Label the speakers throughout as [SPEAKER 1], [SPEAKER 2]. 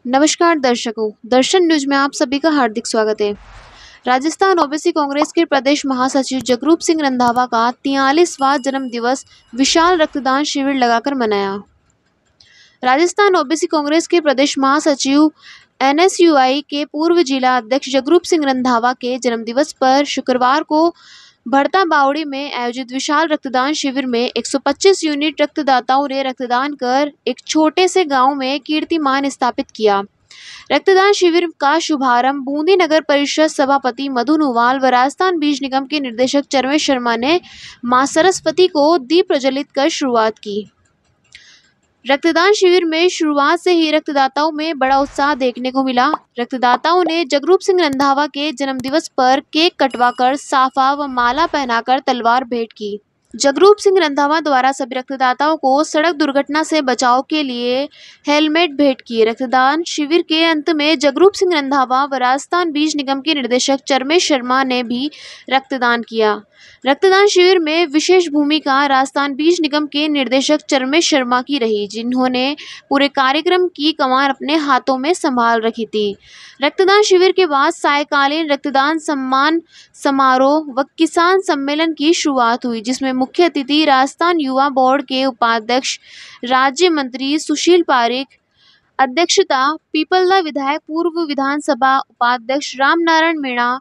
[SPEAKER 1] नमस्कार दर्शकों, दर्शन न्यूज में आप सभी का हार्दिक स्वागत है। राजस्थान ओबीसी कांग्रेस के प्रदेश महासचिव जगरूप सिंह रंधावा का 43वां जन्म दिवस विशाल रक्तदान शिविर लगाकर मनाया। राजस्थान ओबीसी कांग्रेस के प्रदेश महासचिव एनएसयूआई के पूर्व जिला अध्यक्ष जगरूप सिंह रंधावा के जन्मदिवस पर शुक्रवार को भड़ता बावड़ी में आयोजित विशाल रक्तदान शिविर में 125 यूनिट रक्तदाताओं ने रक्तदान कर एक छोटे से गांव में कीर्तिमान स्थापित किया। रक्तदान शिविर का शुभारंभ बूंदी नगर परिषद सभापति मधु नुवाल व राजस्थान बीज निगम के निदेशक चरमेश शर्मा ने मां सरस्वती को दीप प्रज्वलित कर शुरुआत की। रक्तदान शिविर में शुरुआत से ही रक्तदाताओं में बड़ा उत्साह देखने को मिला। रक्तदाताओं ने जगरूप सिंह रंधावा के जन्मदिवस पर केक कटवाकर साफा व माला पहनाकर तलवार भेंट की। जगरूप सिंह रंधावा द्वारा सभी रक्तदाताओं को सड़क दुर्घटना से बचाव के लिए हेलमेट भेंट किए। रक्तदान शिविर के अंत में जगरूप सिंह रंधावा व राजस्थान बीज निगम के निदेशक चरमेश शर्मा ने भी रक्तदान किया। रक्तदान शिविर में विशेष भूमिका राजस्थान बीज निगम के निर्देशक चरमेश शर्मा की रही, जिन्होंने पूरे कार्यक्रम की कमान अपने हाथों में संभाल रखी थी। रक्तदान शिविर के बाद सायकालीन रक्तदान सम्मान समारोह व किसान सम्मेलन की शुरुआत हुई, जिसमें मुख्य अतिथि राजस्थान युवा बोर्ड के उपाध्यक्ष राज्य मंत्री सुशील पारिक, अध्यक्षता पीपलदा विधायक पूर्व विधानसभा उपाध्यक्ष रामनारायण मीणा,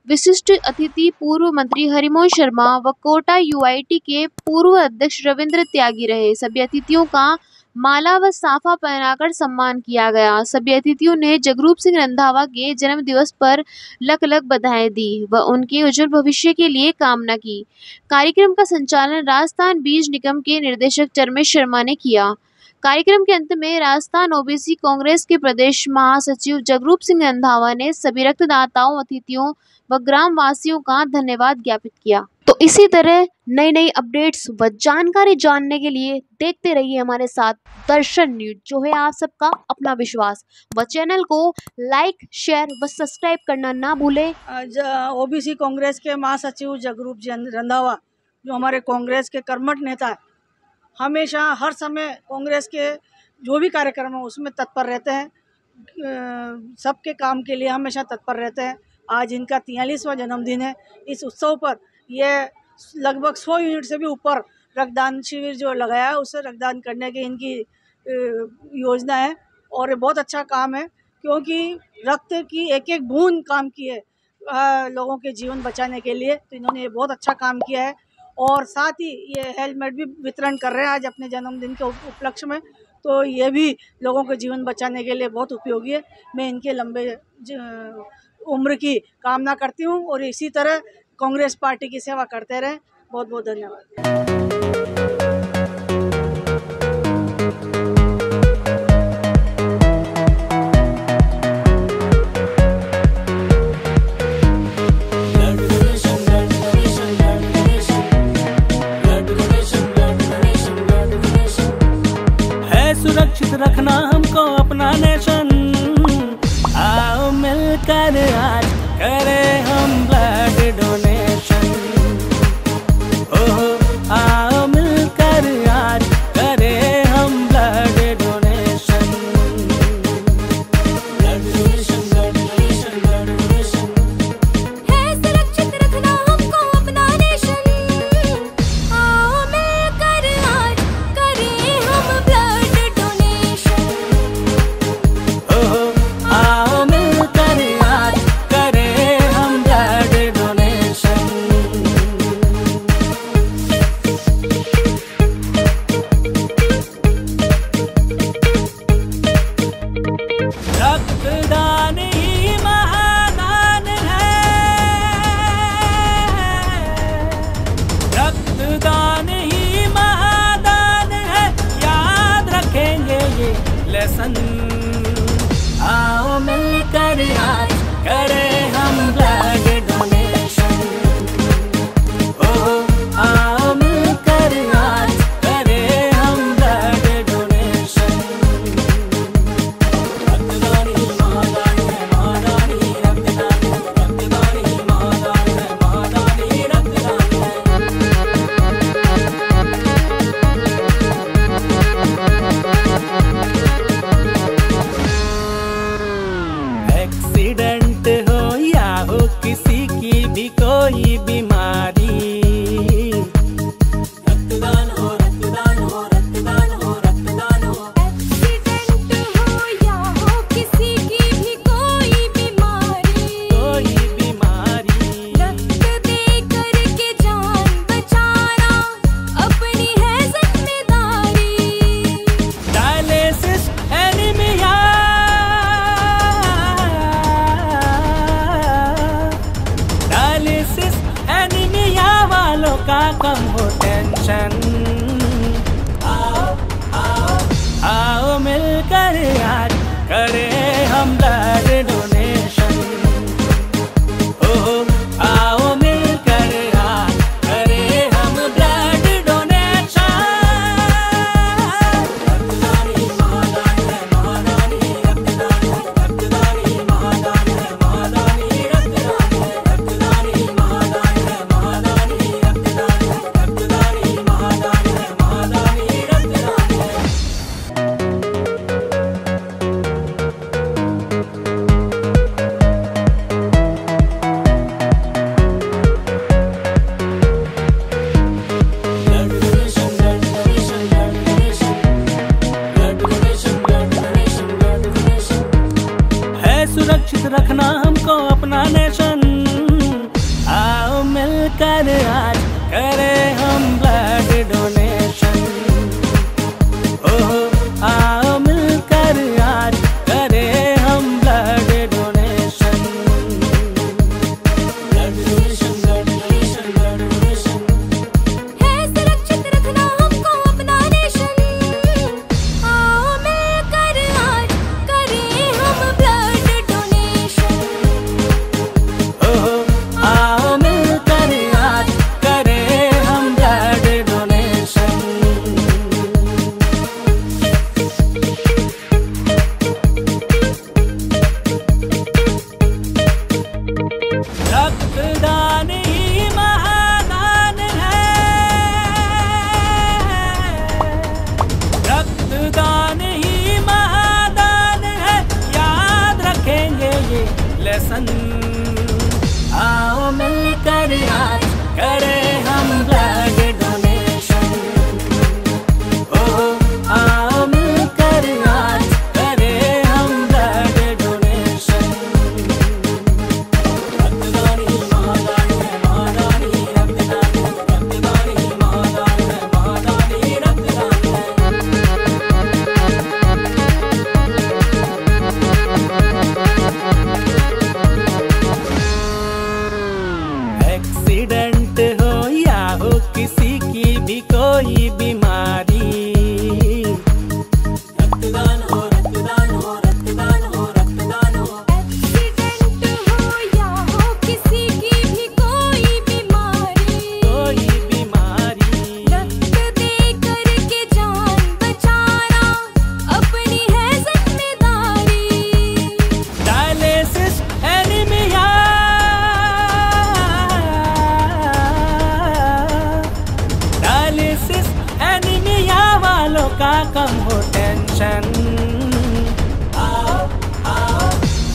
[SPEAKER 1] विशिष्ट अतिथि पूर्व मंत्री हरिमोहन शर्मा व कोटा यूआईटी के पूर्व अध्यक्ष रविंद्र त्यागी रहे। सभी अतिथियों का माला व साफा पहनाकर सम्मान किया गया। सभी अतिथियों ने जगरूप सिंह रंधावा के जन्म दिवस पर लख लख बधाई दी व उनके उज्जवल भविष्य के लिए कामना की। कार्यक्रम का संचालन राजस्थान बीज निगम के निर्देशक चरमेश शर्मा ने किया। कार्यक्रम के अंत में राजस्थान ओबीसी कांग्रेस के प्रदेश महासचिव जगरूप सिंह रंधावा ने सभी रक्तदाताओं, अतिथियों व ग्रामवासियों का धन्यवाद ज्ञापित किया। तो इसी तरह नई नई अपडेट्स व जानकारी जानने के लिए देखते रहिए हमारे साथ दर्शन न्यूज, जो है आप सबका अपना विश्वास। व चैनल को लाइक, शेयर व सब्सक्राइब करना ना भूलें।
[SPEAKER 2] ओबीसी कांग्रेस के महासचिव जगरूप रंधावा, जो हमारे कांग्रेस के कर्मठ नेता है, हमेशा हर समय कांग्रेस के जो भी कार्यक्रम है उसमें तत्पर रहते हैं, सबके काम के लिए हमेशा तत्पर रहते हैं। आज इनका 43वां जन्मदिन है। इस उत्सव पर ये लगभग 100 यूनिट से भी ऊपर रक्तदान शिविर जो लगाया है, उससे रक्तदान करने की इनकी योजना है और ये बहुत अच्छा काम है, क्योंकि रक्त की एक एक बूंद काम की है लोगों के जीवन बचाने के लिए। तो इन्होंने ये बहुत अच्छा काम किया है और साथ ही ये हेलमेट भी वितरण कर रहे हैं आज अपने जन्मदिन के उपलक्ष्य में। तो ये भी लोगों के जीवन बचाने के लिए बहुत उपयोगी है। मैं इनके लंबे उम्र की कामना करती हूँ और इसी तरह कांग्रेस पार्टी की सेवा करते रहें। बहुत बहुत धन्यवाद।
[SPEAKER 3] सुरक्षित रखना हमको अपना नेशन, आओ मिलकर आज करें हम ब्लड डोनेशन। ओह आओ मिलकर आज करें हम blood donation. Blood donation, blood donation, blood donation.
[SPEAKER 4] है सुरक्षित रखना हमको अपना नेशन, आओ मिलकर आज करें हम ब्लड डोनेशन।
[SPEAKER 3] आओ मिलकर आज करें हम ब्लड डोनेशन। रक्तदान ही महादान है, रक्तदान ही महादान है, याद रखेंगे ये लेसन। आओ मिलकर आज करें हम ब्लड डोनेशन। ओह आओ मिलकर आज करें हम ब्लड डोनेशन। रक्तदान ही महादान है, महादान ही रक्तदान है, रक्तदान ही महादान है, महादान ही रक्तदान है। लेसन। आओ मिलकर आज करें हम ब्लड डोनेशन। ओ आओ मिलकर आज करें हम ब्लड डोनेशन। रक्तदान ही महादान है, महादान ही रक्तदान है, रक्तदान ही महादान है, महादान ही रक्तदान है। एक्सीडेंट हो या हो किसी की भी कोई बीमारी, रक्तदान हो, रक्तदान हो, रक्तदान हो, रक्तदान हो।
[SPEAKER 4] एक्सीडेंट हो या हो किसी की भी कोई बीमारी,
[SPEAKER 3] कोई बीमारी
[SPEAKER 4] रक्त दे करके जान बचाना अपनी है जिम्मेदारी।
[SPEAKER 3] डायलिसिस एनीमिया, डायलिसिस एनीमिया वालों का कम हो टेंशन। आओ आओ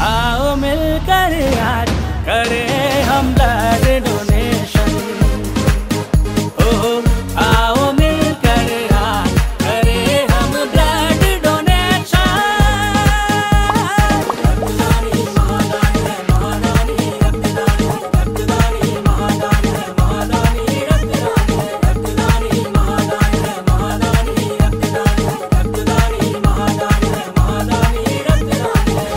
[SPEAKER 3] आओ मिलकर आज करें हम ब्लड डोनेशन। ओ आओ मिलकर आज करें हम ब्लड डोनेशन। रक्तदान ही महादान है, महादान ही रक्तदान है, रक्तदान ही महादान है, महादान ही रक्तदान है, रक्तदान ही महादान है, महादान ही रक्तदान है, रक्तदान ही महादान है, महादान ही रक्तदान है।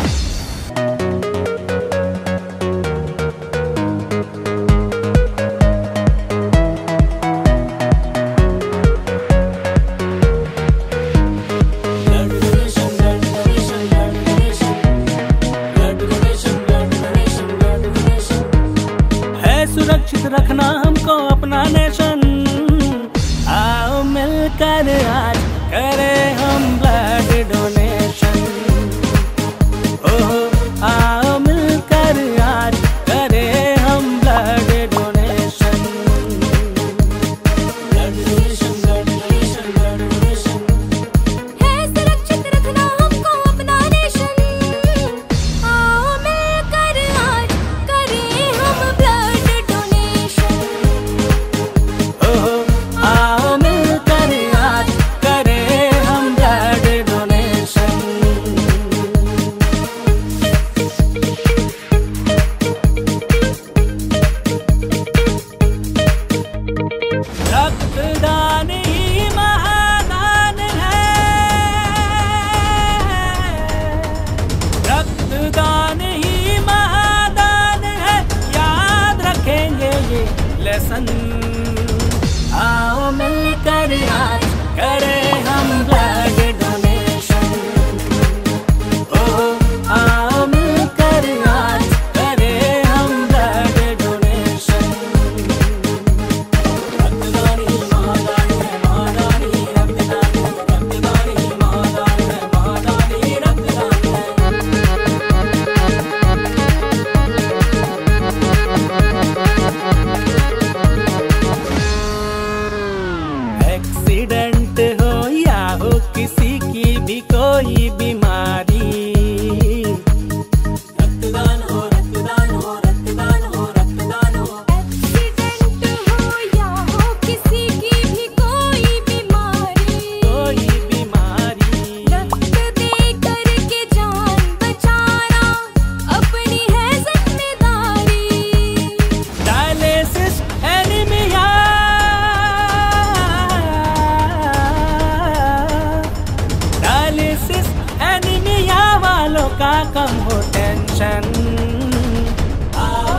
[SPEAKER 3] Blood donation, blood donation, blood donation, blood donation, blood donation, blood donation। है सुरक्षित रखना हमको अपना नेशन। आओ मिलकर आज करें हम ब्लड डोनेशन। ओ आओ मिलकर आज करें हम blood donation. Blood donation, blood donation, blood donation.
[SPEAKER 4] है सुरक्षित रखना हमको अपना नेशन। आओ मिलकर आज करें हम ब्लड डोनेशन।
[SPEAKER 3] ओ आओ मिलकर आज करें हम ब्लड डोनेशन। रक्तदान ही महादान है, रक्तदान ही महादान है, याद रखेंगे ये लेसन। आओ मिलकर आज करें हम ब्लड डोनेशन। ओ आओ मिलकर आज करें हम ब्लड डोनेशन। रक्तदान ही महादान है, महादान ही रक्तदान है, रक्तदान ही महादान है, महादान ही रक्तदान है। एक्सीडेंट हो या हो किसी की भी कोई बीमारी, रक्तदान हो, रक्तदान हो, रक्तदान हो, रक्तदान हो।
[SPEAKER 4] एक्सीडेंट हो या हो किसी की भी कोई बीमारी,
[SPEAKER 3] कोई बीमारी
[SPEAKER 4] रक्त दे करके जान बचाना अपनी है जिम्मेदारी।
[SPEAKER 3] डायलिसिस एनीमिया, डायलिसिस एनीमिया वालों का कम हो टेंशन। आओ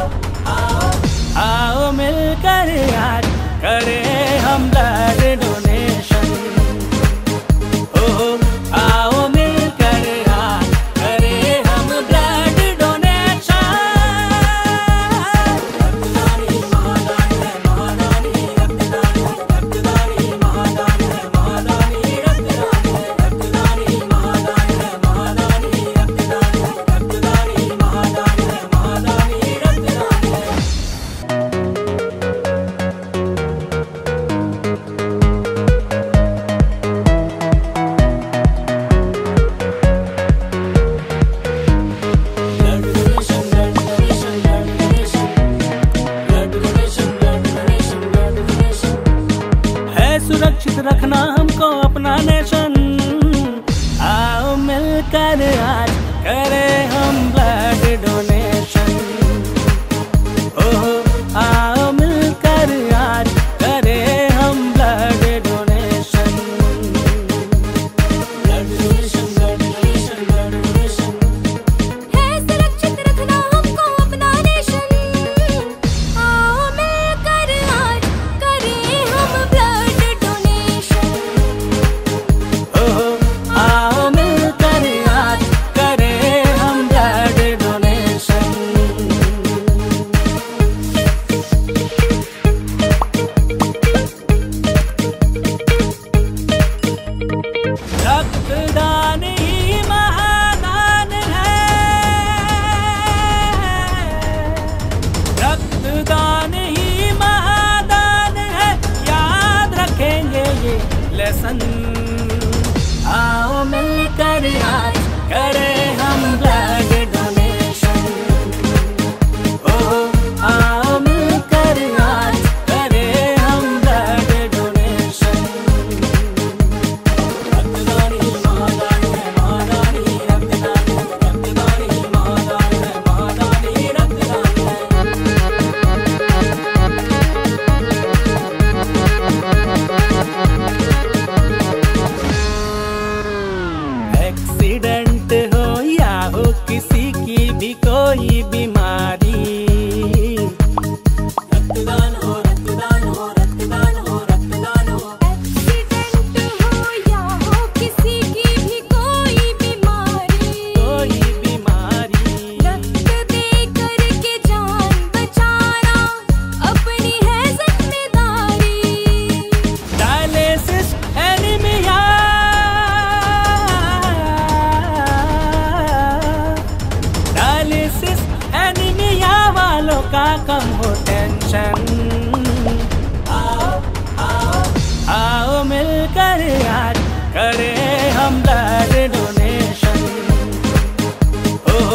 [SPEAKER 3] आओ आओ मिलकर आज करें हम ब्लड डोनेशन। ओ आओ मिलकर आज करें हम ब्लड डोनेशन। रक्तदान ही महादान है, महादान ही रक्तदान है, रक्तदान ही महादान है, महादान ही रक्तदान है, रक्तदान ही महादान है, महादान ही रक्तदान है, रक्तदान ही महादान रखना हमको अपना नेशन। आओ मिलकर आज करें हम ब्लड डोनेशन। ओह आओ मिलकर आज करें हम blood donation. Blood donation, blood donation, blood donation.
[SPEAKER 4] है सुरक्षित रखना हमको अपना नेशन। आओ मिलकर आज करें हम ब्लड डोनेशन।
[SPEAKER 3] ओह आओ मिलकर आज करें हम ब्लड डोनेशन। रक्तदान ही महादान है। रक्तदान ही महादान है, याद रखेंगे ये लेसन। आओ मिलकर आज करें हम ब्लड डोनेशन। ओह आओ मिलकर आज करें हम ब्लड डोनेशन। रक्तदान ही महादान है, महादान ही रक्तदान है। रक्तदान ही महादान है, महादान ही रक्तदान है। एक्सीडेंट हो या हो किसी की भी कोई बीमारी। रक्तदान हो, रक्तदान हो, रक्तदान हो, रक्तदान हो।
[SPEAKER 4] एक्सीडेंट हो या हो किसी की भी कोई बीमारी।
[SPEAKER 3] कोई बीमारी।
[SPEAKER 4] रक्त दे करके जान बचाना अपनी है जिम्मेदारी।
[SPEAKER 3] Dialysis anaemia. डायलिसिस एनीमिया वालों का कम हो टेंशन। आओ आओ आओ मिलकर आज करें हम ब्लड डोनेशन। ओह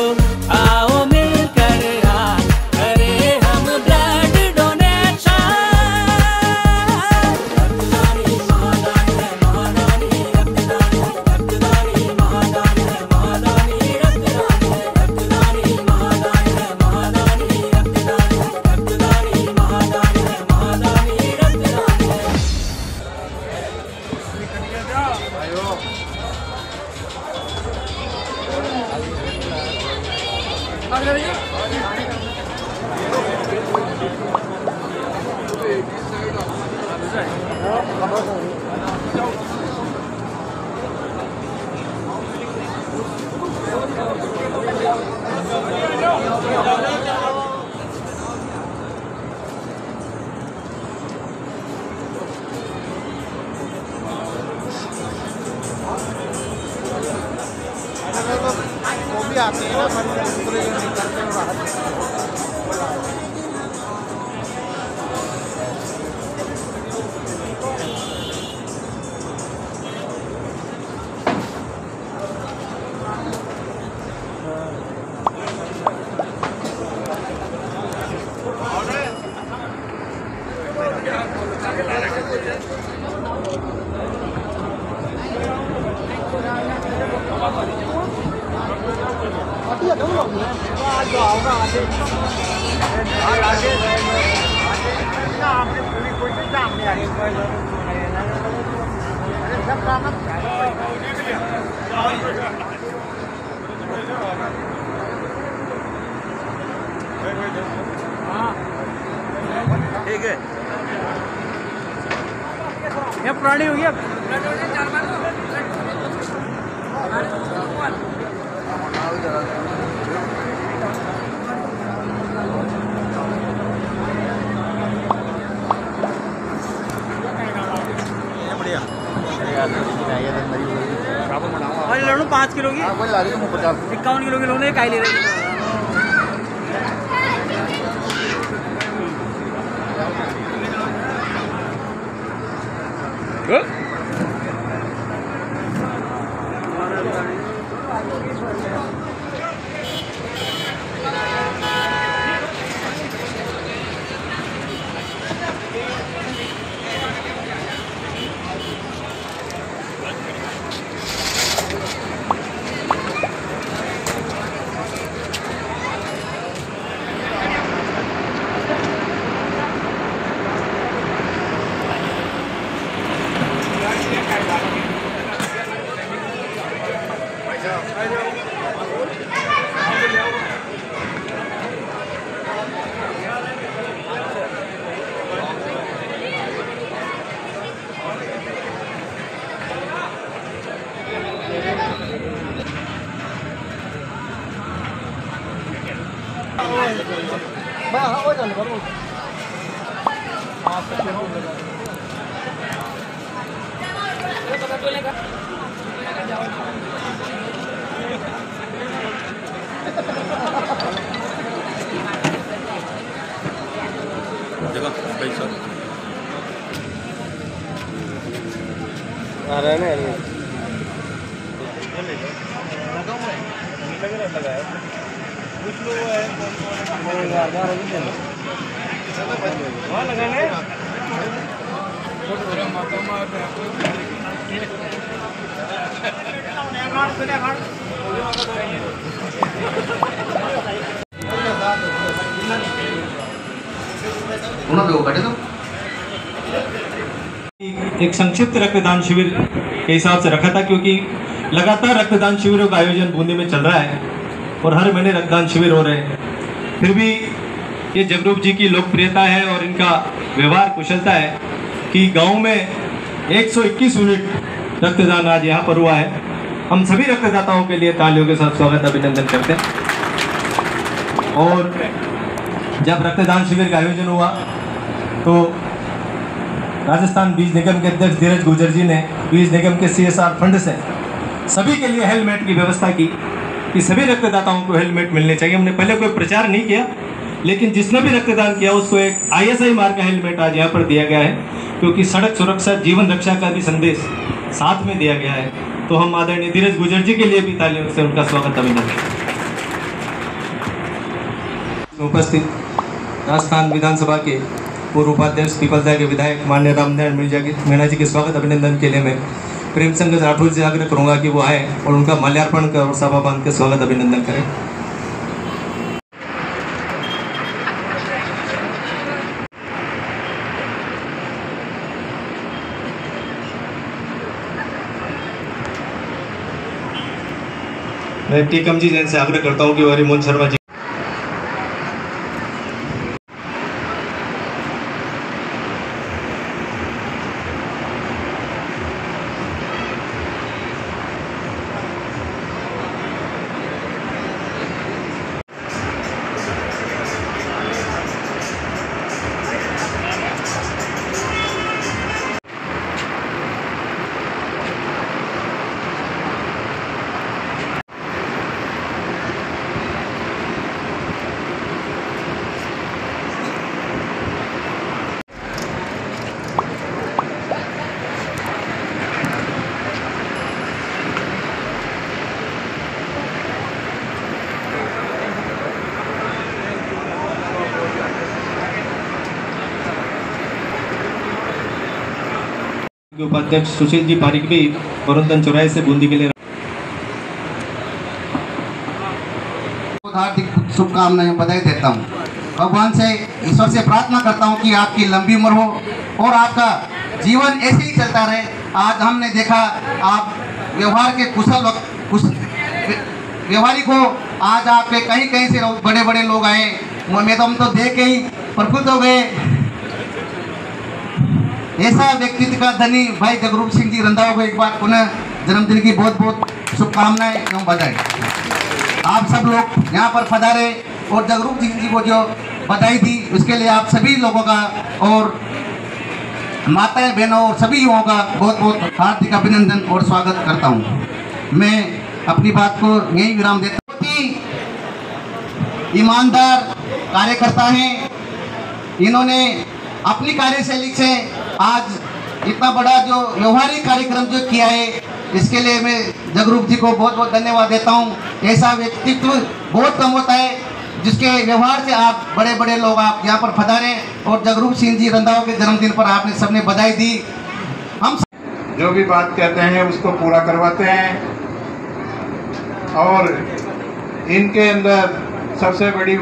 [SPEAKER 3] आओ मिलकर आज करें हम ब्लड डोनेशन। रक्तदान ही महादान है, महादान ही रक्तदान है। रक्तदान ही महादान है, महादान ही रक्तदान है। रक्तदान ही महादान है, महादान ही रक्तदान है। रक्तदान ही महादान है, महादान ही रक्तदान है।
[SPEAKER 5] वो भी आते हैं ना, दूसरे निकलते हैं बाहर।
[SPEAKER 6] ठीक है।
[SPEAKER 2] ये पुरानी होगी अब।
[SPEAKER 6] बढ़िया।
[SPEAKER 2] और ले लो 5 किलो की, 51 किलो की लो, एक आई ले रही है।
[SPEAKER 6] जगह पैसा
[SPEAKER 7] एक संक्षिप्त रक्तदान शिविर के हिसाब से रखा था, क्योंकि लगातार रक्तदान शिविरों का आयोजन बूंदी में चल रहा है और हर महीने रक्तदान शिविर हो रहे हैं। फिर भी ये जगरूप जी की लोकप्रियता है और इनका व्यवहार कुशलता है कि गांव में 121 यूनिट रक्तदान आज यहाँ पर हुआ है। हम सभी रक्तदाताओं के लिए तालियों के साथ स्वागत अभिनंदन करते हैं। और जब रक्तदान शिविर का आयोजन हुआ तो राजस्थान बीज निगम के अध्यक्ष धीरज गुर्जर जी ने बीज निगम के CSR फंड से सभी के लिए हेलमेट की व्यवस्था की कि सभी रक्तदाताओं को हेलमेट मिलने चाहिए। हमने पहले कोई प्रचार नहीं किया, लेकिन जिसने भी रक्तदान किया उसको एक ISI मार्क का हेलमेट आज यहाँ पर दिया गया है, क्योंकि सड़क सुरक्षा जीवन रक्षा का भी संदेश साथ में दिया गया है। तो हम आदरणीय धीरज गुर्जर जी के लिए भी तालियों से उनका स्वागत अभिनंदन। उपस्थित राजस्थान विधानसभा के पूर्व उपाध्यक्ष पीपलदा के विधायक माननीय रामनारायण मीणा जी के स्वागत अभिनंदन के लिए मैं प्रेमचंद राठौर से आग्रह करूंगा कि वो आए और उनका माल्यार्पण कर और सभा बांध के स्वागत अभिनंदन करें। मैं टीकम जी जैन से आग्रह करता हूँ कि हरिमोहन शर्मा जी उपाध्यक्ष सुशील जी पारिक भी वरुणधन चौराहे से बूंदी के लिए
[SPEAKER 5] हार्दिक शुभकामनाएं बधाई देता हूँ। भगवान से ईश्वर से प्रार्थना करता हूँ कि आपकी लंबी उम्र हो और आपका जीवन ऐसे ही चलता रहे। आज हमने देखा आप व्यवहार के व्यवहारिक हो। आज आपके कहीं कहीं से बड़े बड़े लोग आए, मैं तो हम तो देख के ही प्रफुल्लित हो गए। ऐसा व्यक्तित्व का धनी भाई जगरूप सिंह जी रंधावा को एक बार पुनः जन्मदिन की बहुत बहुत शुभकामनाएं एवं बधाई। आप सब लोग यहाँ पर पधारे और जगरूप सिंह जी को जो बधाई दी उसके लिए आप सभी लोगों का और माताएं बहनों और सभी युवाओं का बहुत बहुत हार्दिक अभिनंदन और स्वागत करता हूँ। मैं अपनी बात को यही विराम देता हूँ कि ईमानदार कार्यकर्ता हैं। इन्होंने अपनी कार्यशैली से आज इतना बड़ा जो व्यवहारिक कार्यक्रम जो किया है, इसके लिए मैं जगरूप जी को बहुत बहुत धन्यवाद देता हूँ। ऐसा व्यक्तित्व बहुत कम होता है जिसके व्यवहार से आप बड़े बड़े लोग आप यहाँ पर पधारे और जगरूप सिंह जी रंधावा के जन्मदिन पर आपने सबने बधाई दी। हम
[SPEAKER 8] जो भी बात कहते हैं उसको पूरा करवाते हैं और इनके अंदर सबसे बड़ी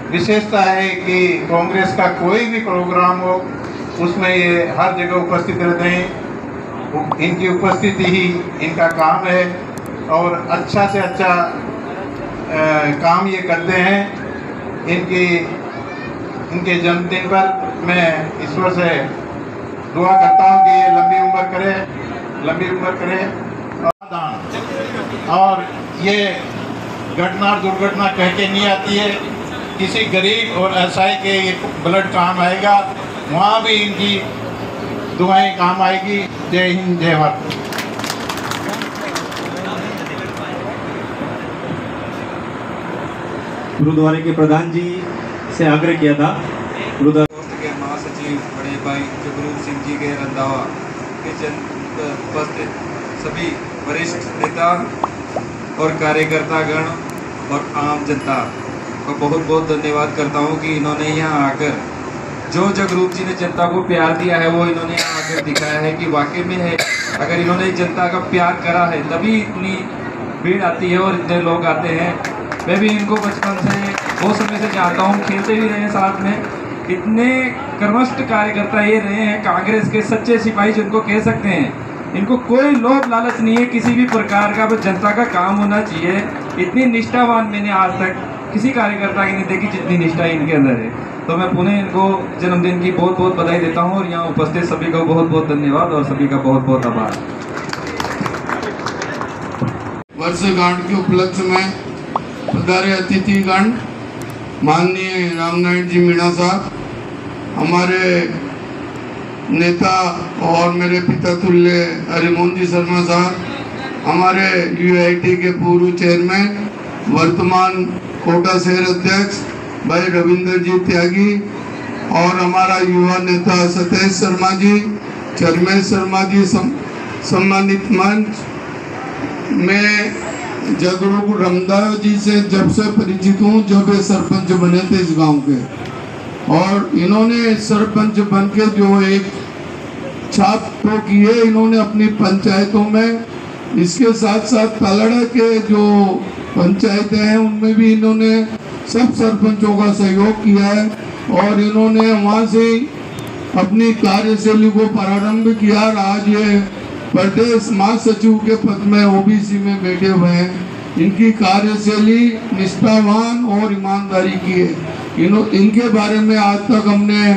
[SPEAKER 8] विशेषता है कि कांग्रेस का कोई भी प्रोग्राम हो उसमें ये हर जगह उपस्थित रहते हैं। इनकी उपस्थिति ही इनका काम है और अच्छा से अच्छा काम ये करते हैं। इनके जन्मदिन पर मैं ईश्वर से दुआ करता हूँ कि ये लंबी उम्र करे और ये घटना दुर्घटना कह के नहीं आती है। किसी गरीब और असहाय के ये ब्लड काम आएगा, वहाँ भी इनकी दुआएं काम आएगी। जय हिंद, जय भारत।
[SPEAKER 7] गुरुद्वारे के प्रधान जी से आग्रह किया था। गुरुद्वारा
[SPEAKER 9] पोस्ट के महासचिव बड़े भाई जगरूप सिंह जी के रंधावा के उपस्थित सभी वरिष्ठ नेता और कार्यकर्तागण और आम जनता को बहुत बहुत धन्यवाद करता हूं कि इन्होंने यहाँ आकर जो जगरूप जी ने जनता को प्यार दिया है वो इन्होंने यहाँ आकर दिखाया है कि वाकई में है। अगर इन्होंने जनता का प्यार करा है तभी इतनी भीड़ आती है और इतने लोग आते हैं। मैं भी इनको बचपन से बहुत समय से जानता हूँ, खेलते भी रहे हैं साथ में। इतने कर्मठ कार्यकर्ता ये रहे हैं, कांग्रेस के सच्चे सिपाही जिनको कह सकते हैं। इनको कोई लोभ लालच नहीं है किसी भी प्रकार का, बस जनता का काम होना चाहिए। इतनी निष्ठावान मैंने आज तक किसी कार्यकर्ता की नहीं देखी जितनी निष्ठा इनके अंदर है। तो मैं पुनः इनको जन्मदिन की बहुत बहुत बधाई देता हूँ और यहाँ उपस्थित सभी का बहुत बहुत धन्यवाद और सभी का बहुत बहुत आभार।
[SPEAKER 10] वर्षगांठ के उपलक्ष्य में पधारे अतिथिगण, माननीय रामनारायण जी मीणा साहब, हमारे नेता और मेरे पिता तुल्य हरिमोहन जी शर्मा साहब, हमारे यूआईटी के पूर्व चेयरमैन वर्तमान कोटा शहर अध्यक्ष भाई रविंद्र जी त्यागी और हमारा युवा नेता सतेश शर्मा जी, चरमेश शर्मा जी सम्मानित मंच। मैं जगरूप रामदास जी से जब से परिचित हूँ, जब वे सरपंच बने थे इस गांव के, और इन्होंने सरपंच बन के जो एक छाप तो की है इन्होंने अपनी पंचायतों में। इसके साथ साथ तलड़ा के जो पंचायतें हैं उनमें भी इन्होंने सब सरपंचों का सहयोग किया है और इन्होंने वहाँ से अपनी कार्यशैली को प्रारंभ किया और आज ये प्रदेश महासचिव के पद में ओबीसी में बैठे हुए हैं। इनकी कार्यशैली निष्ठावान और ईमानदारी की है। इनके बारे में आज तक हमने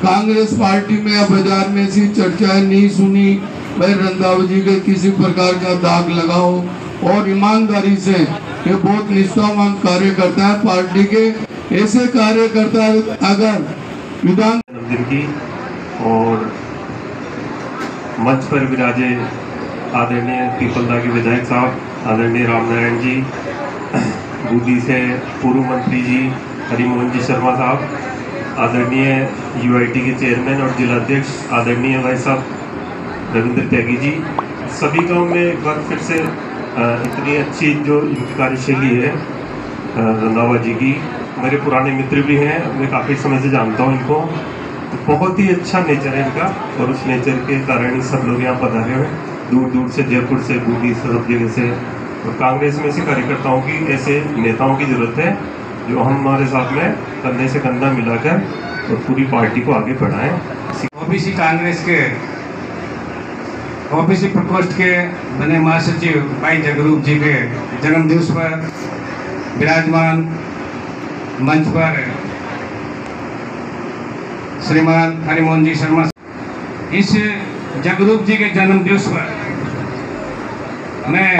[SPEAKER 10] कांग्रेस पार्टी में या बाजार में ऐसी चर्चाएं नहीं सुनी भाई रंधावा जी के किसी प्रकार का दाग लगाओ, और ईमानदारी से ये बहुत निष्ठावान कार्यकर्ता है पार्टी के। ऐसे कार्यकर्ता अगर विधान
[SPEAKER 7] जन्मदिन की और मंच पर विराजे आदरणीय पीपलदा के विधायक साहब आदरणीय रामनारायण जी, बूंदी से पूर्व मंत्री जी हरिमोहन जी शर्मा साहब, आदरणीय यूआईटी के चेयरमैन और जिलाध्यक्ष आदरणीय भाई साहब रविंद्र त्यागी जी, सभी को मैं एक बार फिर से इतनी अच्छी जो इनकी कार्यशैली है रंधावा जी की, मेरे पुराने मित्र भी हैं, मैं काफ़ी समय से जानता हूँ इनको, तो बहुत ही अच्छा नेचर है इनका और उस नेचर के कारण ही सब लोग यहाँ पधारे हुए दूर दूर से, जयपुर से, बूंदी से, सब जगह से। और कांग्रेस में ऐसे कार्यकर्ताओं की, ऐसे नेताओं की ज़रूरत है जो हम हमारे साथ में कंधे से कंधा मिलाकर और पूरी पार्टी को आगे बढ़ाएं।
[SPEAKER 11] ओबीसी कांग्रेस के ओबीसी प्रकोष्ठ के बने महासचिव भाई जगरूप जी के जन्मदिवस पर विराजमान मंच पर श्रीमान हरिमोहन जी शर्मा, इस जगरूप जी के जन्मदिवस पर मैं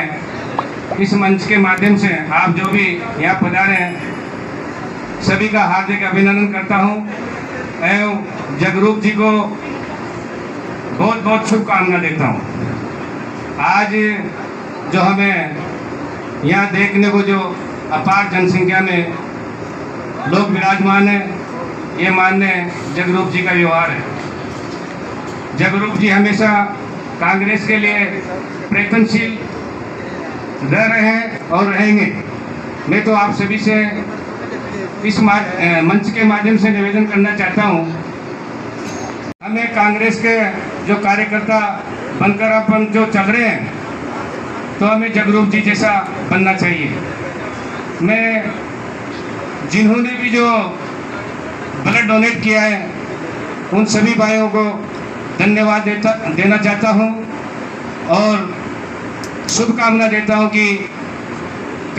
[SPEAKER 11] इस मंच के माध्यम से आप जो भी यहाँ पधारे हैं सभी का हार्दिक अभिनंदन करता हूँ एवं जगरूप जी को बहुत बहुत शुभकामना देता हूँ। आज जो हमें यहाँ देखने को जो अपार जनसंख्या में लोग विराजमान हैं, ये माननीय जगरूप जी का व्यवहार है। जगरूप जी हमेशा कांग्रेस के लिए प्रयत्नशील रह रहे हैं और रहेंगे। मैं तो आप सभी से इस मंच के माध्यम से निवेदन करना चाहता हूँ, हमें कांग्रेस के जो कार्यकर्ता बनकर अपन जो चल रहे हैं तो हमें जगरूप जी जैसा बनना चाहिए। मैं जिन्होंने भी जो ब्लड डोनेट किया है उन सभी भाइयों को धन्यवाद देना चाहता हूं और शुभकामना देता हूं कि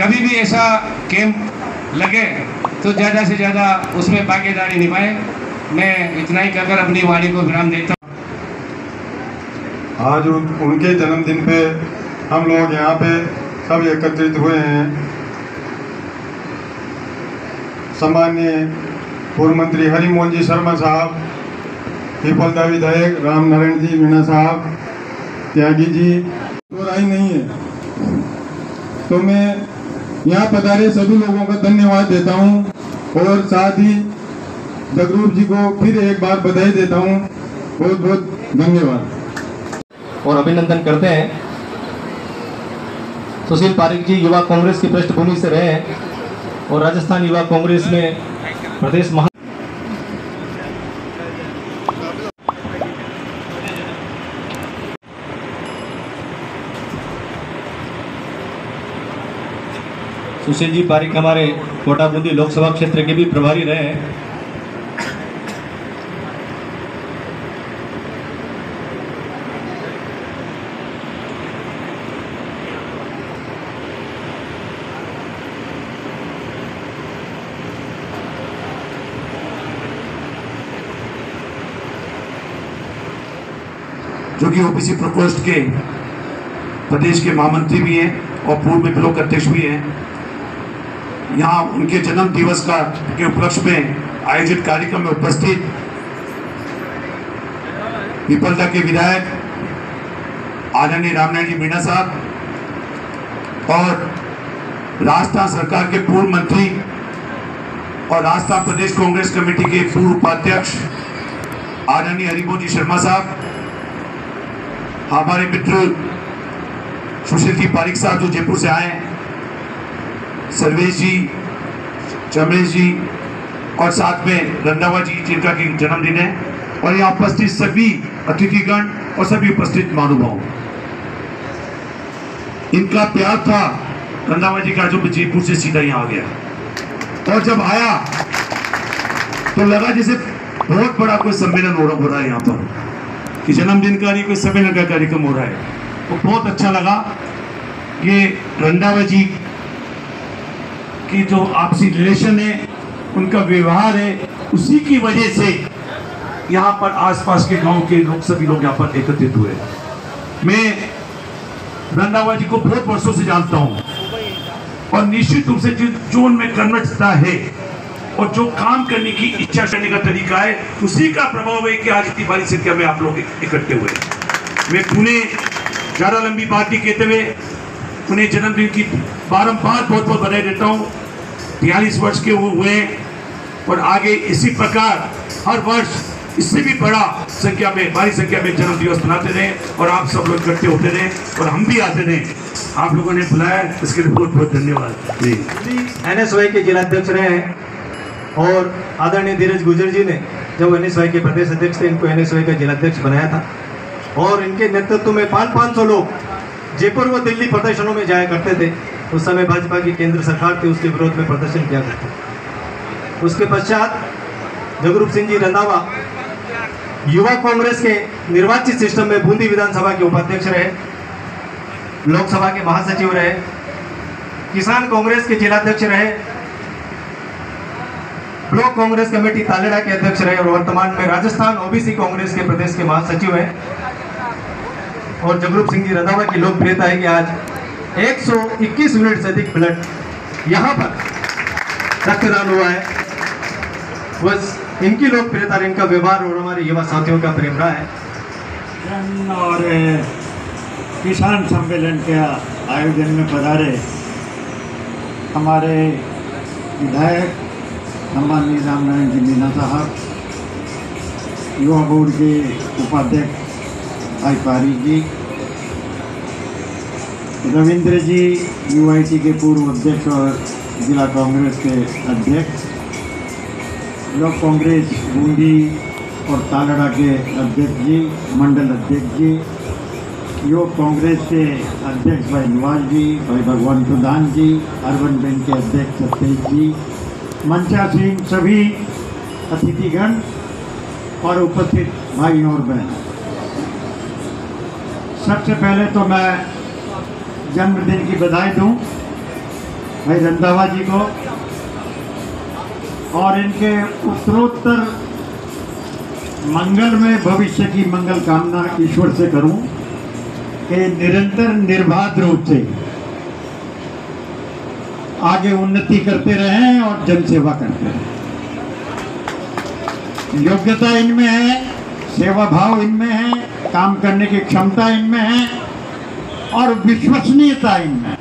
[SPEAKER 11] कभी भी ऐसा कैंप लगे तो ज़्यादा से ज़्यादा उसमें भागीदारी निभाएं। मैं इतना ही कहकर अपनी वाणी को विराम देता हूं।
[SPEAKER 12] आज उनके जन्मदिन पे हम लोग यहाँ पे सब एकत्रित हुए हैं। सम्मान्य पूर्व मंत्री हरिमोहन जी शर्मा साहब, पीपलदा विधायक राम नारायण जी मीणा साहब, त्यागी जी, तो राय नहीं है। तो मैं यहाँ पधारे सभी लोगों का धन्यवाद देता हूँ और साथ ही जगरूप जी को फिर एक बार बधाई देता हूँ। बहुत बहुत धन्यवाद
[SPEAKER 7] और अभिनंदन करते हैं। सुशील पारिक जी युवा कांग्रेस की पृष्ठभूमि से रहे हैं और राजस्थान युवा कांग्रेस में प्रदेश महा सुशील जी पारिक हमारे कोटा बूंदी लोकसभा क्षेत्र के भी प्रभारी रहे हैं।
[SPEAKER 13] जो कि ओबीसी प्रकोष्ठ के प्रदेश के महामंत्री भी हैं और पूर्व में ब्लॉक अध्यक्ष भी हैं। यहाँ उनके जन्म दिवस के उपलक्ष्य में आयोजित कार्यक्रम में उपस्थित पीपलदा के विधायक आदरणीय रामनारायण जी मीणा साहब और राजस्थान सरकार के पूर्व मंत्री और राजस्थान प्रदेश कांग्रेस कमेटी के पूर्व उपाध्यक्ष आदरणीय हरिमोहन जी शर्मा साहब, हमारे मित्र सुशील जी पारिक साहब जो जयपुर से आए, सर्वेश जी, चमरेश जी और साथ में रंधावा जी जिनका की जन्मदिन है, और यहाँ उपस्थित सभी अतिथिगण और सभी उपस्थित महानुभाव, इनका प्यार था रंधावा जी का जो जयपुर से सीधा यहाँ आ गया। और जब आया तो लगा जैसे बहुत बड़ा कोई सम्मेलन हो रहा है यहाँ पर, कि जन्मदिन का नहीं कोई सम्मेलन का कार्यक्रम हो रहा है। तो बहुत अच्छा लगा कि रंधावा जी की जो आपसी रिलेशन है, उनका व्यवहार है, उसी की वजह से यहाँ पर आसपास के गांव के लोग सभी लोग यहाँ पर एकत्रित हुए। मैं रंधावा जी को बहुत वर्षों से जानता हूँ और निश्चित रूप से जो उनमें कर्मठता है और जो काम करने की इच्छा करने का तरीका है, उसी का प्रभाव है कि आज इतनी बड़ी संख्या में आप लोग इकट्ठे हुए। मैं पुणे ज़्यादा लंबी बात नहीं कहते हुए उन्हें जन्मदिन की बारंबार बहुत बहुत बधाई देता हूँ। 43 वर्ष के वो हुए और आगे इसी प्रकार हर वर्ष इससे भी बड़ा संख्या में, भारी संख्या में जन्म दिवस मनाते रहे और आप सब लोग इकट्ठे होते रहे और हम भी आते रहे। आप लोगों ने बुलाया, इसके लिए बहुत बहुत धन्यवाद। जी
[SPEAKER 7] एनएसवाई के जिलाध्यक्ष रहे हैं और आदरणीय धीरज गुर्जर जी ने जब एनएसवाई के प्रदेश अध्यक्ष थे, इनको एनएसवाई का जिलाध्यक्ष बनाया था और इनके नेतृत्व में 500 लोग जयपुर व दिल्ली प्रदर्शनों में जाया करते थे। उस समय भाजपा की केंद्र सरकार थी, उसके विरोध में प्रदर्शन किया करते थे। उसके पश्चात जगरूप सिंह जी रंधावा युवा कांग्रेस के निर्वाचित सिस्टम में बूंदी विधानसभा के उपाध्यक्ष रहे, लोकसभा के महासचिव रहे, किसान कांग्रेस के जिलाध्यक्ष रहे, ब्लॉक कांग्रेस कमेटी तालेड़ा के अध्यक्ष रहे और वर्तमान में राजस्थान ओबीसी कांग्रेस के प्रदेश के महासचिव हैं। और जगरूप सिंह जी रंधावा की लोकप्रियता है कि आज 121 मिनट से अधिक ब्लड यहाँ पर रक्तदान हुआ है। बस इनकी लोकप्रियता, इनका व्यवहार और हमारे युवा साथियों का प्रेम रहा है।
[SPEAKER 14] और किसान सम्मेलन के आयोजन में पधारे हमारे विधायक सम्माननीय रामनारायण जी मीणा साहब, युवा बोर्ड के उपाध्यक्ष भाई पारिक जी, रविंद्र जी यूआईटी के पूर्व अध्यक्ष और जिला कांग्रेस के अध्यक्ष, ब्लॉक कांग्रेस बूंदी और तालड़ा के अध्यक्ष जी, मंडल अध्यक्ष जी, युवक कांग्रेस के अध्यक्ष भाई नवाज जी, भाई भगवान प्रधान जी, अर्बन बैंक के अध्यक्ष सतेज जी, मंचासीन सभी अतिथिगण और उपस्थित भाई और बहन, सबसे पहले तो मैं जन्मदिन की बधाई दूं भाई रंधावा जी को और इनके उत्तरोत्तर मंगलमय भविष्य की मंगल कामना ईश्वर से करूं कि निरंतर निर्बाध रूप से आगे उन्नति करते रहें और जन सेवा करते रहें। योग्यता इनमें है, सेवा भाव इनमें है, काम करने की क्षमता इनमें है और विश्वसनीयता इनमें है।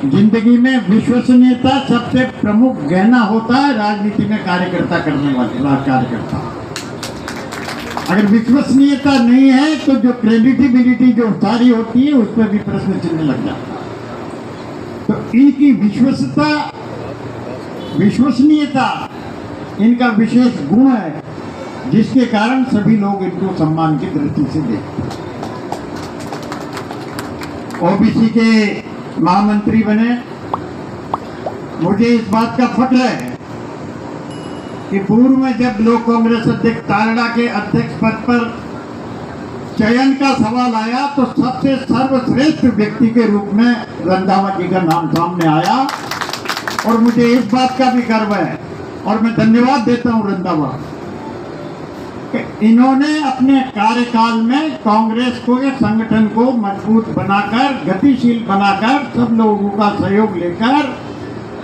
[SPEAKER 14] जिंदगी में विश्वसनीयता सबसे प्रमुख गहना होता है राजनीति में कार्यकर्ता करने वाले कार्यकर्ता। अगर विश्वसनीयता नहीं है तो जो क्रेडिटिबिलिटी जो सारी होती है उस पर भी प्रश्न चिन्ह लग जाता है। तो इनकी विश्वसनीयता इनका विशेष गुण है, जिसके कारण सभी लोग इनको सम्मान की दृष्टि से देखते हैं। ओबीसी के महामंत्री बने, मुझे इस बात का फख्र है कि पूर्व में जब लोक कांग्रेस अध्यक्ष तालड़ा के अध्यक्ष पद पर चयन का सवाल आया तो सबसे सर्वश्रेष्ठ व्यक्ति के रूप में रंधावा जी का नाम सामने आया और मुझे इस बात का भी गर्व है और मैं धन्यवाद देता हूं रंधावा कि इन्होंने अपने कार्यकाल में कांग्रेस को या संगठन को मजबूत बनाकर, गतिशील बनाकर, सब लोगों का सहयोग लेकर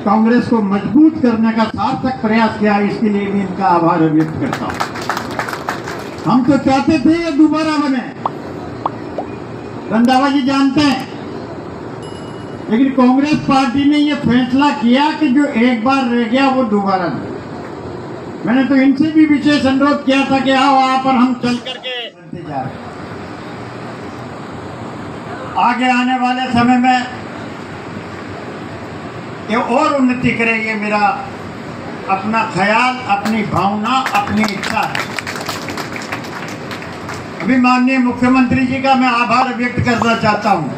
[SPEAKER 14] कांग्रेस को मजबूत करने का सार्थक प्रयास किया। इसके लिए भी इनका आभार व्यक्त करता हूं। हम तो चाहते थे ये दोबारा बने, रंधावा जी जानते हैं, लेकिन कांग्रेस पार्टी ने ये फैसला किया कि जो एक बार रह गया वो दोबारा नहीं। मैंने तो इनसे भी विशेष अनुरोध किया था कि आओ वहां पर हम चल करके इंतजार आगे आने वाले समय में ये और उन्नति करे, ये मेरा अपना ख्याल, अपनी भावना, अपनी इच्छा है। अभी माननीय मुख्यमंत्री जी का मैं आभार व्यक्त करना चाहता हूं।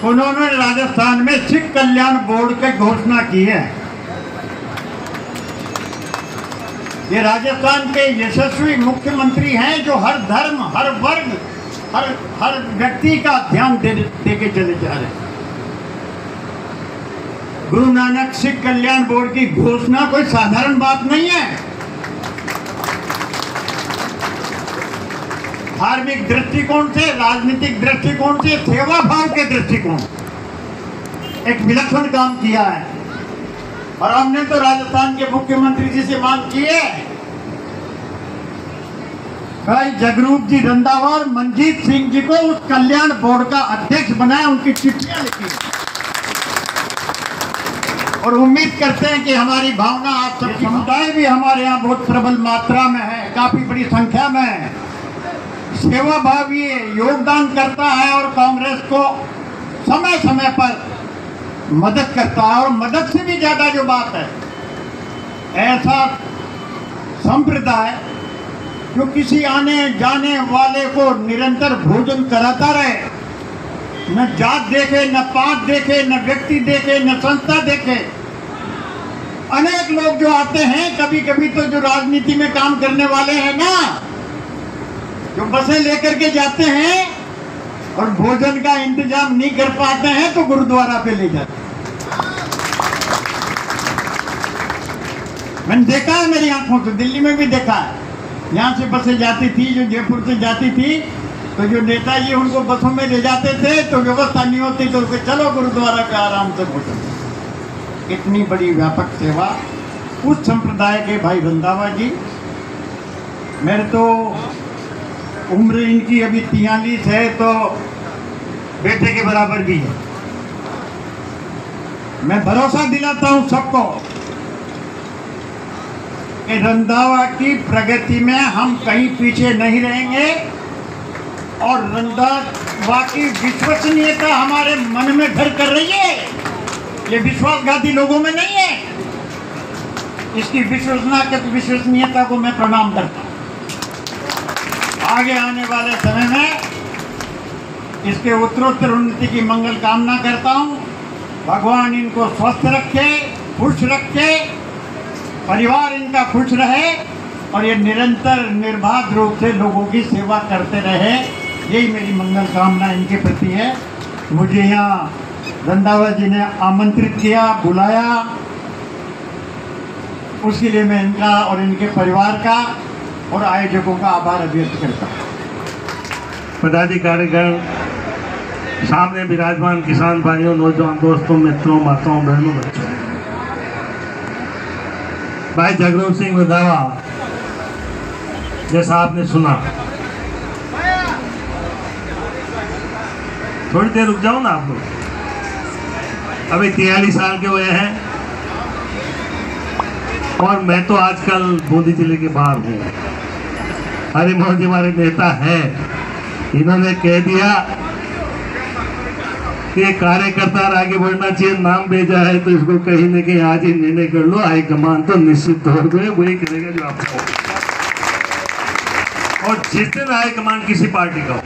[SPEAKER 14] उन्होंने राजस्थान में सिख कल्याण बोर्ड की घोषणा की है। ये राजस्थान के यशस्वी मुख्यमंत्री हैं जो हर धर्म, हर वर्ग, हर व्यक्ति का ध्यान दे के चले जा रहे हैं। गुरु नानक सिख कल्याण बोर्ड की घोषणा कोई साधारण बात नहीं है। धार्मिक दृष्टिकोण से, राजनीतिक दृष्टिकोण से, सेवा भाव के दृष्टिकोण एक विलक्षण काम किया है। और हमने तो राजस्थान के मुख्यमंत्री जी से मांग की है भाई जगरूप जी रंधावा और मनजीत सिंह जी को उस कल्याण बोर्ड का अध्यक्ष बनाए, उनकी चिट्ठियां लिखी और उम्मीद करते हैं कि हमारी भावना आप सब समुदाय भी हमारे यहाँ बहुत प्रबल मात्रा में है, काफी बड़ी संख्या में है, सेवा भावी योगदान करता है और कांग्रेस को समय समय पर मदद करता है। और मदद से भी ज्यादा जो बात है, ऐसा संप्रदाय जो किसी आने जाने वाले को निरंतर भोजन कराता रहे, न जात देखे, न पात देखे, न व्यक्ति देखे, न संस्था देखे। अनेक लोग जो आते हैं, कभी कभी तो जो राजनीति में काम करने वाले हैं ना, जो बसें लेकर के जाते हैं और भोजन का इंतजाम नहीं कर पाते हैं तो गुरुद्वारा पे ले जाते हैं। मैंने देखा है मेरी आंखों से, दिल्ली में भी देखा है। यहाँ से बसें जाती थी, जो जयपुर से जाती थी, तो जो नेताजी उनको बसों में ले जाते थे तो व्यवस्था नहीं होती तो चलो गुरुद्वारा पे आराम से भोजन। इतनी बड़ी व्यापक सेवा उस संप्रदाय के भाई रंधावा जी। मेरे तो उम्र इनकी अभी 43 है तो बेटे के बराबर भी है। मैं भरोसा दिलाता हूं सबको कि रंधावा की प्रगति में हम कहीं पीछे नहीं रहेंगे और रंधावा की विश्वसनीयता हमारे मन में घर कर रही है। ये विश्वासघाती लोगों में नहीं है। इसकी विश्वसनीयता को मैं प्रणाम करता हूं। आगे आने वाले समय में इसके उत्तरोत्तर उन्नति की मंगल कामना करता हूं। भगवान इनको स्वस्थ रखे, खुश रखे, परिवार इनका खुश रहे और ये निरंतर निर्बाध रूप से लोगों की सेवा करते रहे। यही मेरी मंगल कामना इनके प्रति है। मुझे यहाँ रंधावा जी ने आमंत्रित किया, बुलाया, उसके लिए मैं इनका और इनके परिवार का और आयोजकों का आभार व्यक्त करता हूँ।
[SPEAKER 13] पदाधिकारीगण, सामने विराजमान किसान भाइयों, नौजवान दोस्तों, मित्रों, माताओं, बहनों, बच्चों, भाई जगरूप सिंह रंधावा, जैसा आपने सुना, थोड़ी देर रुक जाओ ना आप लोग। अभी 43 साल के हुए हैं और मैं तो आजकल बूंदी जिले के बाहर हूँ। हरिमोहन जी हमारे नेता हैं, इन्होंने कह दिया कि कार्यकर्ता आगे बढ़ना चाहिए, नाम भेजा है तो इसको कहीं न कहीं आज ही निर्णय कर लो। हाईकमान तो निश्चित तौर पर वही करेगा जो आप कहो, और जिस दिन हाईकमान किसी पार्टी का हो,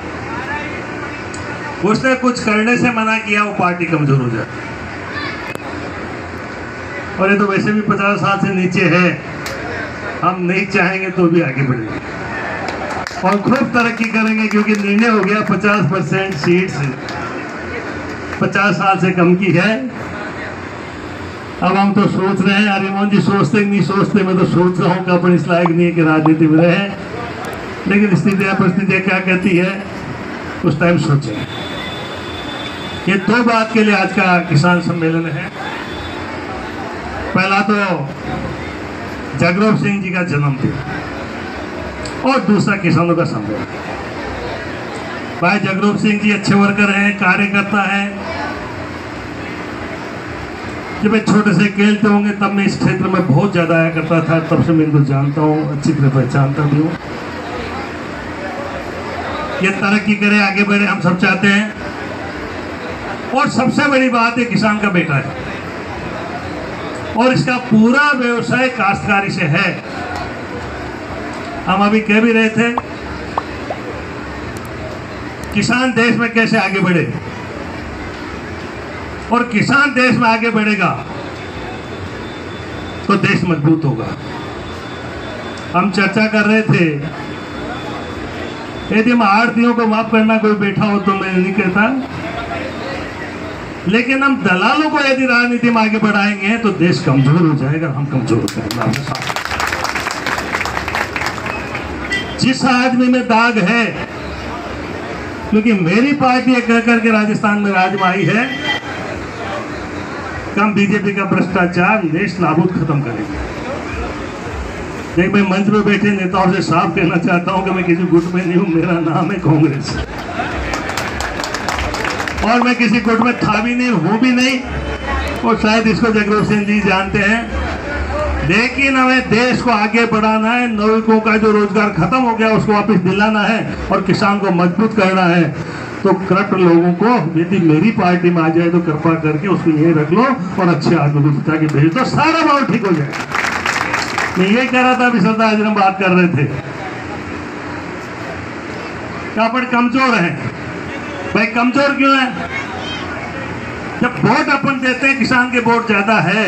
[SPEAKER 13] उसने कुछ करने से मना किया, वो पार्टी कमजोर हो जाए। और ये तो वैसे भी 50 साल से नीचे है, हम नहीं चाहेंगे तो भी आगे बढ़ेंगे और खूब तरक्की करेंगे, क्योंकि निर्णय हो गया 50% सीट्स 50 साल से कम की है। अब हम तो सोच रहे हैं, हरिमोहन जी सोचते कि नहीं सोचते, मैं तो सोच रहा हूँ कि अपन इस लायक नहीं है कि राजनीति में रहे, लेकिन स्थितियाँ परिस्थितियाँ क्या कहती है उस टाइम सोचेंगे। ये दो बात के लिए आज का किसान सम्मेलन है। पहला तो जगरूप सिंह जी का जन्मदिन और दूसरा किसानों का सम्मेलन। भाई जगरूप सिंह जी अच्छे वर्कर हैं, कार्यकर्ता हैं। जब मैं छोटे से खेलते होंगे तब मैं इस क्षेत्र में बहुत ज़्यादा आया करता था, तब से मैं इनको जानता हूँ, अच्छी तरह पहचानता भी हूँ। ये तरक्की करे, आगे बढ़े, हम सब चाहते हैं। और सबसे बड़ी बात है, किसान का बेटा है और इसका पूरा व्यवसाय काश्तकारी से है। हम अभी कह भी रहे थे, किसान देश में कैसे आगे बढ़े, और किसान देश में आगे बढ़ेगा तो देश मजबूत होगा। हम चर्चा कर रहे थे, यदि हम आड़तियों को माफ करना कोई बैठा हो तो मैं नहीं कहता, लेकिन हम दलालों को यदि राजनीति में आगे बढ़ाएंगे तो देश कमजोर हो जाएगा, हम कमजोर हो जाएंगे। जिस आदमी में दाग है, क्योंकि मेरी पार्टी कह करके राजस्थान में राज में आई है, हम बीजेपी का भ्रष्टाचार नेश नाबूद खत्म करेंगे। देख, मैं मंच में बैठे नेताओं से साफ कहना चाहता हूं कि मैं किसी गुट में नहीं हूं, मेरा नाम है कांग्रेस, और मैं किसी गुट में था भी नहीं, हूं भी नहीं, और शायद इसको जगरूप सिंह जी जानते हैं। लेकिन हमें देश को आगे बढ़ाना है, नागरिकों का जो रोजगार खत्म हो गया उसको वापस दिलाना है, और किसान को मजबूत करना है। तो करप्ट लोगों को यदि मेरी पार्टी में आ जाए तो कृपा करके उसको यही रख लो और अच्छे आदमी को जिता के भेज दो, सारा माहौल ठीक हो जाएगा। मैं ये कह रहा था, अभी सरदार जी हम बात कर रहे थे, क्या अपन कमजोर हैं। भाई कमजोर क्यों है? जब वोट अपन देते हैं, किसान के वोट ज्यादा है,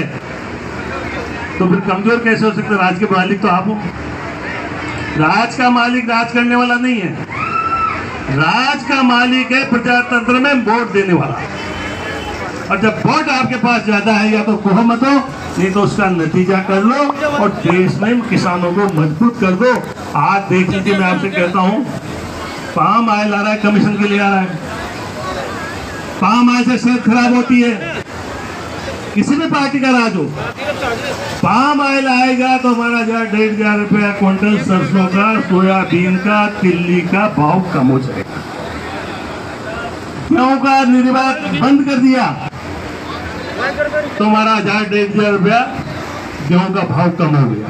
[SPEAKER 13] तो फिर कमजोर कैसे हो सकते? राज के मालिक तो आप हो। राज का मालिक राज करने वाला नहीं है, राज का मालिक है प्रजातंत्र में वोट देने वाला। और जब वोट आपके पास ज्यादा है, या तो कहो मत हो, नहीं तो उसका नतीजा कर लो और देश में किसानों को मजबूत कर दो। आज देख लीजिए, मैं आपसे कहता हूं, पाम ऑयल आ रहा है, कमीशन के लिए आ रहा है। पाम ऑयल से सेहत खराब होती है, किसी भी पार्टी का राज हो। पाम ऑयल आएगा तो हमारा 1,500 रुपया क्विंटल सरसों का, सोयाबीन का, तिल्ली का भाव कम हो जाएगा। गेहूं का निर्यात बंद कर दिया तो हमारा 1,500 रुपया गेहूं का भाव कम हो गया।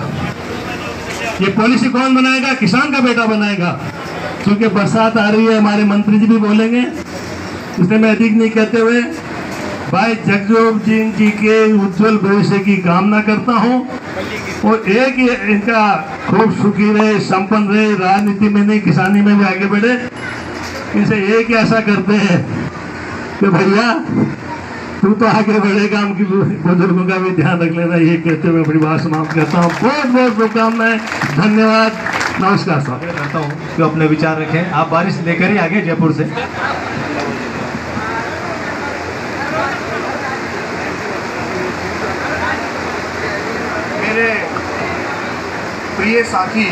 [SPEAKER 13] ये पॉलिसी कौन बनाएगा? किसान का बेटा बनाएगा। क्योंकि बरसात आ रही है, हमारे मंत्री जी भी बोलेंगे, इसलिए मैं अधिक नहीं कहते हुए भाई जगरूप सिंह जी के उज्जवल भविष्य की कामना करता हूं, और एक इनका खूब सुखी रहे, संपन्न रहे, राजनीति में नहीं किसानी में भी आगे बढ़े। इनसे एक ऐसा करते हैं कि भैया तू तो आगे बढ़ेगा, हम बुजुर्गों का भी ध्यान रख लेना। ये कहते हुए अपनी बात समाप्त करता हूँ। बहुत बहुत शुभकामनाएं, धन्यवाद, नमस्कार। साहब
[SPEAKER 7] करता हूँ कि अपने विचार रखें। आप बारिश लेकर ही आगे जयपुर से।
[SPEAKER 15] मेरे प्रिय साथी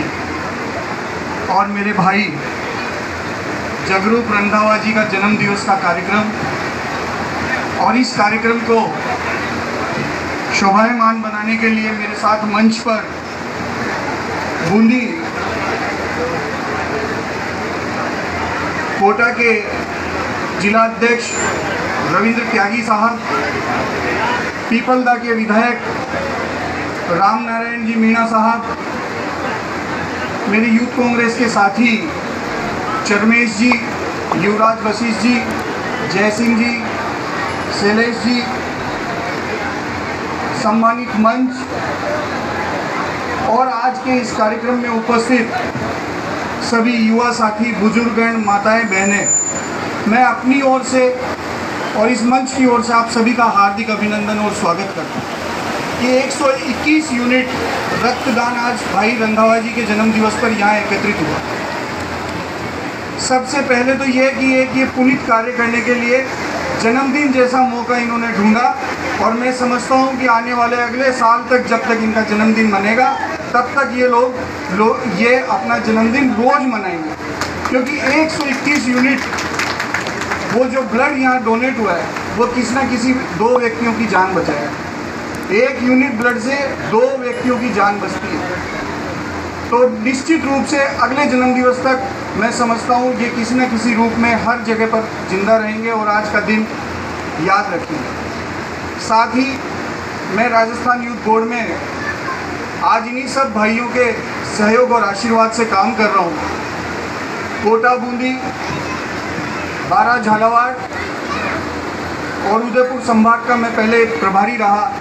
[SPEAKER 15] और मेरे भाई जगरूप रंधावा जी का जन्म दिवस का कार्यक्रम, और इस कार्यक्रम को शोभायमान बनाने के लिए मेरे साथ मंच पर बूंदी कोटा के जिला अध्यक्ष रविंद्र त्यागी साहब, पीपलदा के विधायक राम नारायण जी मीणा साहब, मेरे यूथ कांग्रेस के साथी चरमेश जी, युवराज वशिष्ठ जी, जय सिंह जी, शैलेश जी, सम्मानित मंच और आज के इस कार्यक्रम में उपस्थित सभी युवा साथी, बुजुर्गगण, माताएं, बहनें, मैं अपनी ओर से और इस मंच की ओर से आप सभी का हार्दिक अभिनंदन और स्वागत करता हूँ। ये 121 यूनिट रक्तदान आज भाई रंधावा जी के जन्म दिवस पर यहाँ एकत्रित हुआ। सबसे पहले तो ये कि ये पुनीत कार्य करने के लिए जन्मदिन जैसा मौका इन्होंने ढूंढा, और मैं समझता हूँ कि आने वाले अगले साल तक, जब तक इनका जन्मदिन मनेगा, तब तक ये लोग ये अपना जन्मदिन रोज़ मनाएंगे, क्योंकि 121 यूनिट वो जो ब्लड यहाँ डोनेट हुआ है वो किसी न किसी 2 व्यक्तियों की जान बचाएगा। 1 यूनिट ब्लड से 2 व्यक्तियों की जान बचती है। तो निश्चित रूप से अगले जन्मदिवस तक मैं समझता हूँ ये किसी न किसी रूप में हर जगह पर जिंदा रहेंगे और आज का दिन याद रखेंगे। साथ ही मैं राजस्थान यूथ बोर्ड में आज इन्हीं सब भाइयों के सहयोग और आशीर्वाद से काम कर रहा हूँ। कोटा, बूंदी, बारा, झालावाड़ और उदयपुर संभाग का मैं पहले प्रभारी रहा।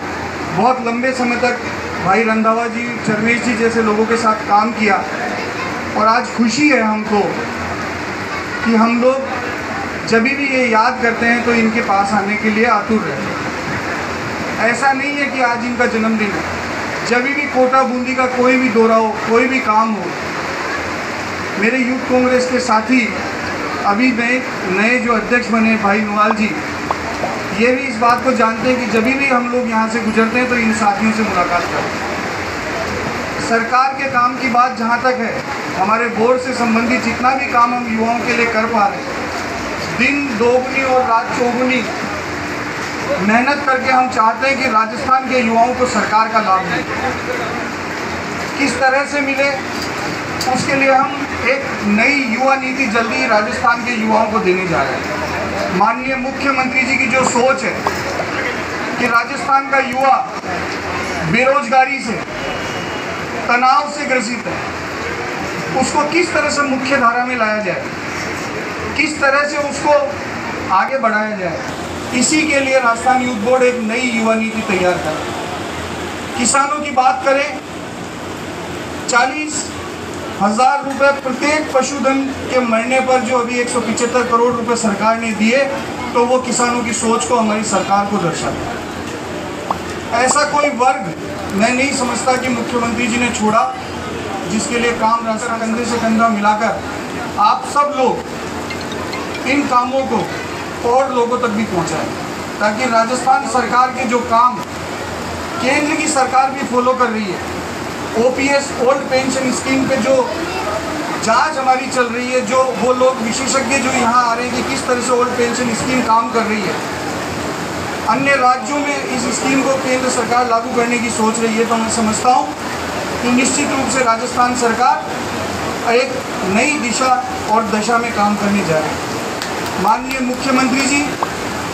[SPEAKER 15] बहुत लंबे समय तक भाई रंधावा जी, चरमेश जी जैसे लोगों के साथ काम किया, और आज खुशी है हमको कि हम लोग जब भी ये याद करते हैं तो इनके पास आने के लिए आतुर रहते हैं। ऐसा नहीं है कि आज इनका जन्मदिन है, जब भी कोटा, बूंदी का कोई भी दौरा हो, कोई भी काम हो, मेरे यूथ कांग्रेस के साथी अभी नए जो अध्यक्ष बने भाई नुआल जी, ये भी इस बात को जानते हैं कि जब भी हम लोग यहाँ से गुजरते हैं तो इन साथियों से मुलाकात करते हैं। सरकार के काम की बात जहाँ तक है, हमारे बोर्ड से संबंधित जितना भी काम हम युवाओं के लिए कर पा रहे हैं, दिन दोगुनी और रात चौगुनी मेहनत करके हम चाहते हैं कि राजस्थान के युवाओं को सरकार का लाभ मिले। किस तरह से मिले, उसके लिए हम एक नई युवा नीति जल्दी राजस्थान के युवाओं को देने जा रहे हैं। माननीय मुख्यमंत्री जी की जो सोच है कि राजस्थान का युवा बेरोजगारी से, तनाव से ग्रसित है, उसको किस तरह से मुख्य धारा में लाया जाए, किस तरह से उसको आगे बढ़ाया जाए, इसी के लिए राजस्थान यूथ बोर्ड एक नई युवा नीति तैयार कर रहा है। किसानों की बात करें, 40,000 रुपये प्रत्येक पशुधन के मरने पर जो अभी 175 करोड़ रुपए सरकार ने दिए, तो वो किसानों की सोच को, हमारी सरकार को दर्शाता है। ऐसा कोई वर्ग मैं नहीं समझता कि मुख्यमंत्री जी ने छोड़ा जिसके लिए काम रास्ता कंधे से कंधा मिलाकर आप सब लोग इन कामों को और लोगों तक भी पहुंचाएं, ताकि राजस्थान सरकार के जो काम केंद्र की सरकार भी फॉलो कर रही है, ओपीएस ओल्ड पेंशन स्कीम पे जो जांच हमारी चल रही है, जो वो लोग विशेषज्ञ जो यहाँ आ रहे हैं कि किस तरह से ओल्ड पेंशन स्कीम काम कर रही है, अन्य राज्यों में इस स्कीम को केंद्र सरकार लागू करने की सोच रही है, तो मैं समझता हूँ कि निश्चित रूप से राजस्थान सरकार एक नई दिशा और दशा में काम करने जा रही है। माननीय मुख्यमंत्री जी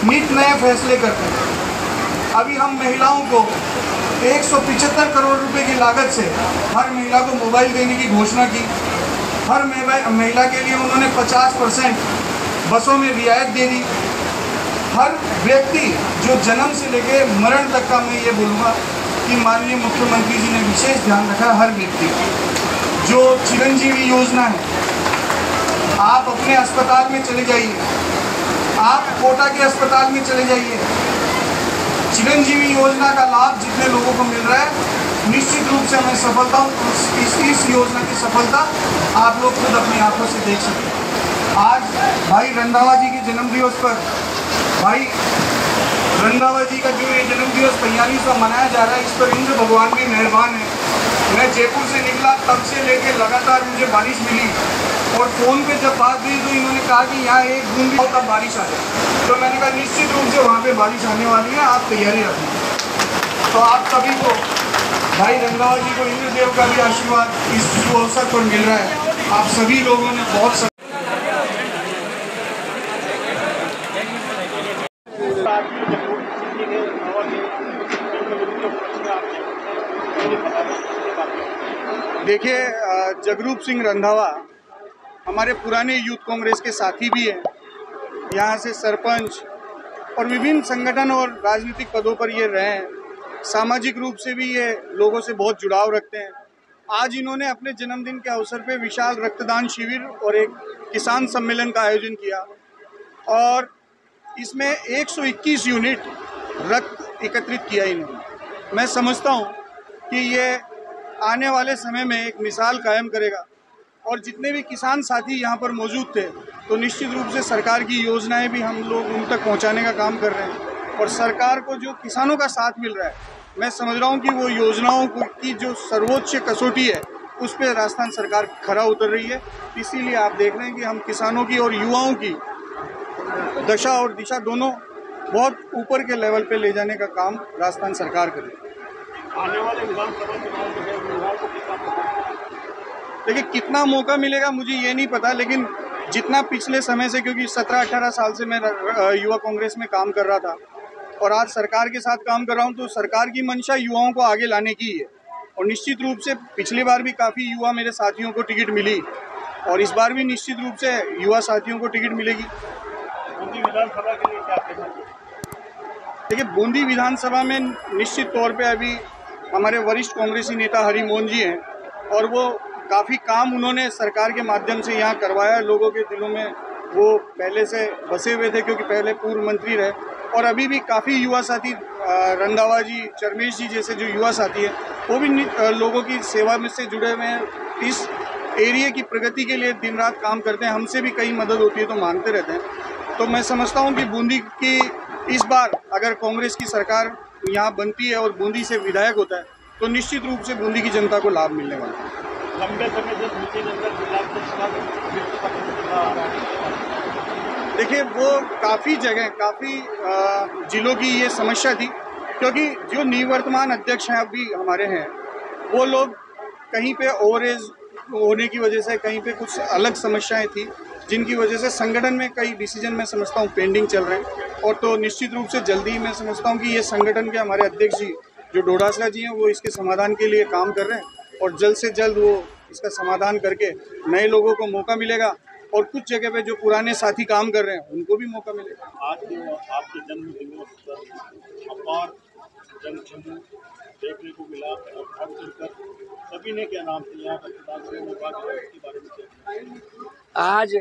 [SPEAKER 15] नित नए फैसले करते हैं। अभी हम महिलाओं को 175 करोड़ रुपए की लागत से हर महिला को मोबाइल देने की घोषणा की। हर महिला के लिए उन्होंने 50% बसों में रियायत दे दी। हर व्यक्ति जो जन्म से लेकर मरण तक का, मैं ये बोलूँगा कि माननीय मुख्यमंत्री जी ने विशेष ध्यान रखा। हर व्यक्ति जो चिरंजीवी योजना है, आप अपने अस्पताल में चले जाइए, आप कोटा के अस्पताल में चले जाइए, चिरंजीवी योजना का लाभ जितने लोगों को मिल रहा है, निश्चित रूप से मैं सफलता हूँ। इस योजना की सफलता आप लोग खुद अपनी आंखों से देख सकते हैं। आज भाई रंधावा जी के जन्मदिवस पर भाई रंधावा जी का जो ये जन्मदिवस 45वां मनाया जा रहा है, इस पर इंद्र भगवान भी मेहरबान है। मैं जयपुर से निकला, तब से लेकर लगातार मुझे बारिश मिली, और फ़ोन पे जब बात हुई तो इन्होंने कहा कि यहाँ एक बूंद भी हो तब बारिश आ जाए। तो मैंने कहा निश्चित रूप से वहाँ पे बारिश आने वाली है, आप तैयारी रखें। तो आप सभी को भाई रंधावा जी को इंद्रदेव का भी आशीर्वाद इस शुभ अवसर पर मिल रहा है। आप सभी लोगों ने बहुत देखिए, जगरूप सिंह रंधावा हमारे पुराने यूथ कांग्रेस के साथी भी हैं। यहाँ से सरपंच और विभिन्न संगठन और राजनीतिक पदों पर ये रहे हैं। सामाजिक रूप से भी ये लोगों से बहुत जुड़ाव रखते हैं। आज इन्होंने अपने जन्मदिन के अवसर पे विशाल रक्तदान शिविर और एक किसान सम्मेलन का आयोजन किया और इसमें 121 यूनिट रक्त एकत्रित किया इन्होंने। मैं समझता हूँ कि ये आने वाले समय में एक मिसाल कायम करेगा और जितने भी किसान साथी यहाँ पर मौजूद थे तो निश्चित रूप से सरकार की योजनाएं भी हम लोग उन तक पहुँचाने का काम कर रहे हैं और सरकार को जो किसानों का साथ मिल रहा है, मैं समझ रहा हूँ कि वो योजनाओं की जो सर्वोच्च कसौटी है उस पर राजस्थान सरकार खरा उतर रही है। इसीलिए आप देख रहे हैं कि हम किसानों की और युवाओं की दशा और दिशा दोनों बहुत ऊपर के लेवल पे ले जाने का काम राजस्थान सरकार करे।
[SPEAKER 16] आने वाले विधानसभा चुनाव में युवाओं को
[SPEAKER 15] देखिए कितना मौका मिलेगा मुझे ये नहीं पता, लेकिन जितना पिछले समय से, क्योंकि 17-18 साल से मैं युवा कांग्रेस में काम कर रहा था और आज सरकार के साथ काम कर रहा हूँ, तो सरकार की मंशा युवाओं को आगे लाने की है और निश्चित रूप से पिछली बार भी काफ़ी युवा मेरे साथियों को टिकट मिली और इस बार भी निश्चित रूप से युवा साथियों को टिकट मिलेगी।
[SPEAKER 16] बूंदी विधानसभा के लिए क्या कहना चाहिए?
[SPEAKER 15] देखिए, बूंदी विधानसभा में निश्चित तौर पे अभी हमारे वरिष्ठ कांग्रेसी नेता हरि मोहन जी हैं और वो काफ़ी काम उन्होंने सरकार के माध्यम से यहाँ करवाया। लोगों के दिलों में वो पहले से बसे हुए थे क्योंकि पहले पूर्व मंत्री रहे और अभी भी काफ़ी युवा साथी रंधावा जी, चरमेश जी जैसे जो युवा साथी हैं वो भी लोगों की सेवा में से जुड़े हुए हैं। इस एरिया की प्रगति के लिए दिन रात काम करते हैं। हमसे भी कई मदद होती है तो मांगते रहते हैं। तो मैं समझता हूँ कि बूंदी की इस बार अगर कांग्रेस की सरकार यहाँ बनती है और बूंदी से विधायक होता है तो निश्चित रूप से बूंदी की जनता को लाभ मिलने वाला है।
[SPEAKER 16] लंबे समय से
[SPEAKER 15] देखिए, वो काफ़ी जगह, काफ़ी जिलों की ये समस्या थी क्योंकि जो निवर्तमान अध्यक्ष हैं अभी हमारे हैं वो लोग कहीं पे ओवरेज होने की वजह से, कहीं पे कुछ अलग समस्याएं थी जिनकी वजह से संगठन में कई डिसीजन मैं समझता हूँ पेंडिंग चल रहे हैं और तो निश्चित रूप से जल्दी ही मैं समझता हूँ कि ये संगठन के हमारे अध्यक्ष जी जो डोडासला जी हैं वो इसके समाधान के लिए काम कर रहे हैं और जल्द से जल्द वो इसका समाधान करके नए लोगों को मौका मिलेगा और कुछ जगह पे जो पुराने साथी काम कर रहे हैं उनको भी मौका मिलेगा।
[SPEAKER 16] आज जो आपके जन्मदिन पर अपार जनसमूह देखने को मिला और घर चलकर सभी ने क्या नाम से यहाँ
[SPEAKER 17] आज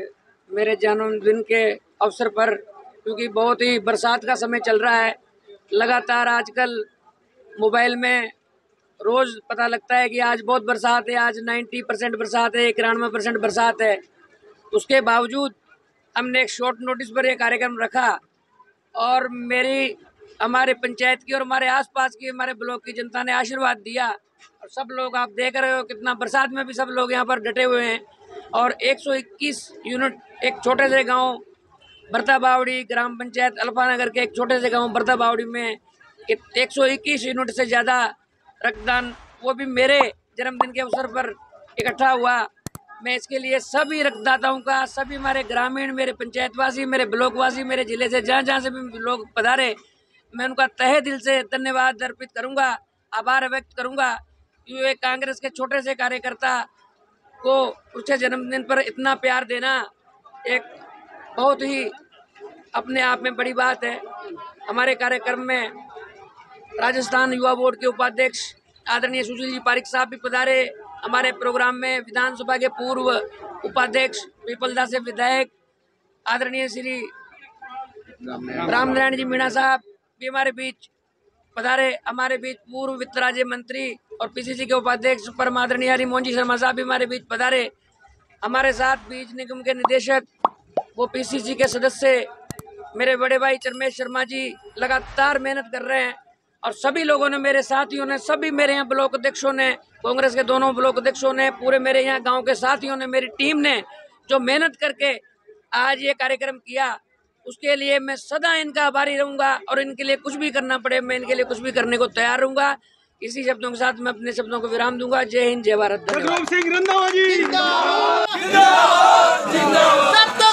[SPEAKER 17] मेरे जन्मदिन के अवसर पर, क्योंकि बहुत ही बरसात का समय चल रहा है, लगातार आजकल मोबाइल में रोज़ पता लगता है कि आज बहुत बरसात है, आज 90% बरसात है, 91% बरसात है। उसके बावजूद हमने एक शॉर्ट नोटिस पर यह कार्यक्रम रखा और हमारे पंचायत की और हमारे आसपास की, हमारे ब्लॉक की जनता ने आशीर्वाद दिया और सब लोग आप देख रहे हो कितना बरसात में भी सब लोग यहाँ पर डटे हुए हैं और 121 यूनिट एक छोटे से गांव बरता बावड़ी, ग्राम पंचायत अल्फानगर के एक छोटे से गांव बरता बावड़ी में 121 यूनिट से ज़्यादा रक्तदान, वो भी मेरे जन्मदिन के अवसर पर इकट्ठा हुआ। मैं इसके लिए सभी रक्तदाताओं का, सभी हमारे ग्रामीण, मेरे पंचायतवासी, मेरे ब्लॉकवासी, मेरे ज़िले से जहाँ जहाँ से भी लोग पधारे, मैं उनका तहे दिल से धन्यवाद अर्पित करूँगा, आभार व्यक्त करूँगा कि एक कांग्रेस के छोटे से कार्यकर्ता को उसके जन्मदिन पर इतना प्यार देना एक बहुत ही अपने आप में बड़ी बात है। हमारे कार्यक्रम में राजस्थान युवा बोर्ड के उपाध्यक्ष आदरणीय सुशील जी पारिक साहब भी पधारे। हमारे प्रोग्राम में विधानसभा के पूर्व उपाध्यक्ष पीपलदा से विधायक आदरणीय श्री रामनारायण जी मीणा साहब भी हमारे बीच पधारे। हमारे बीच पूर्व वित्त राज्य मंत्री और पीसीसी के उपाध्यक्ष परम आदरणीय हरि मोहन जी शर्मा साहब भी हमारे बीच पधारे। हमारे साथ बीज निगम के निदेशक, वो पीसीसी के सदस्य मेरे बड़े भाई चरमेश शर्मा जी लगातार मेहनत कर रहे हैं और सभी लोगों ने, मेरे साथियों ने, सभी मेरे यहाँ ब्लॉक अध्यक्षों ने, कांग्रेस के दोनों ब्लॉक अध्यक्षों ने, पूरे मेरे यहाँ गांव के साथियों ने, मेरी टीम ने जो मेहनत करके आज ये कार्यक्रम किया, उसके लिए मैं सदा इनका आभारी रहूंगा और इनके लिए कुछ भी करना पड़े मैं इनके लिए कुछ भी करने को तैयार रहूंगा। इसी शब्दों के साथ मैं अपने शब्दों को विराम दूंगा। जय हिंद, जय भारत।
[SPEAKER 18] जगरूप सिंह रंधावा जी
[SPEAKER 3] जिंदाबाद जिंदाबाद जिंदाबाद।